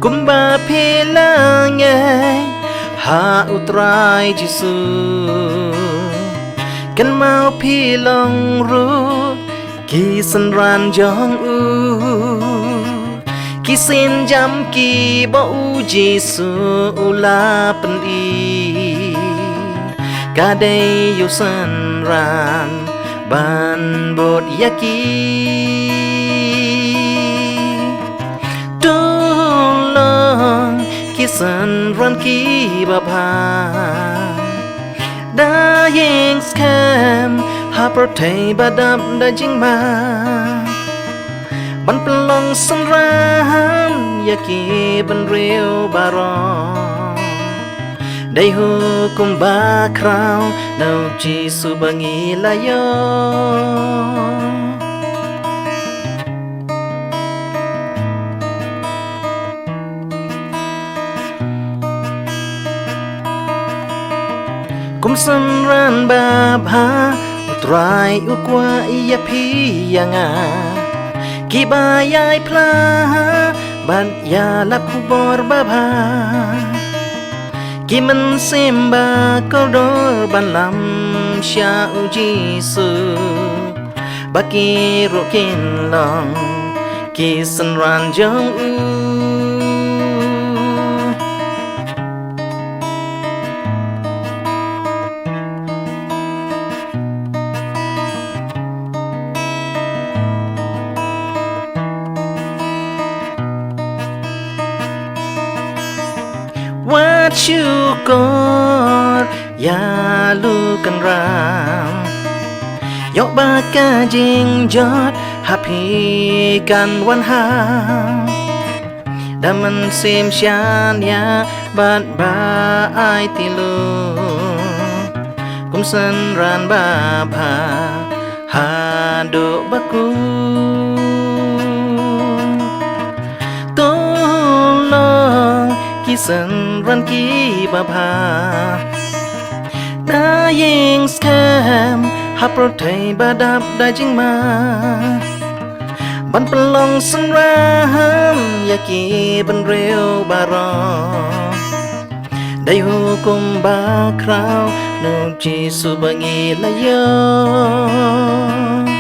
กุมบาเพลาไงหาอุตรายจิสูกันมาพี่ลองรู้กี่สันรานยองกี่เส้นจำกี่บ่อูจิสูอุลาปันอีกาได้อยู่สันรานบ้านบทยากีสันรันกีบาพาได้ยังสแคมหาประเทศบาดับได้จริงมาบันปลองสันรานยากีบันเรียวบารองได้หูกุมบาคราวนาจีสุบังีลายอกุมสันรานบาพาอุตรายอุกวาอียพียังากีบายายพลาบันยาลับคุบอร์บาพากีมันเซมบาก็ดอร์บันลำชาอุจิสุบากีโรกินลองกีสันรานจงว่าชูกอดอย่าลูกันรามยกบากาจิงยอดหับพีกันวันหาดามันเสียมชานยาบาดบาไอติลูกุมสันรานบาพาหาดูบักูสันรันกีบาพาได้ยิงสแคมหาประเทศบาดับได้จริงมาบันปลองสันรานยากีบันเรียวบารองได้หูกุมบาคราวนูจีสุบังีลายอ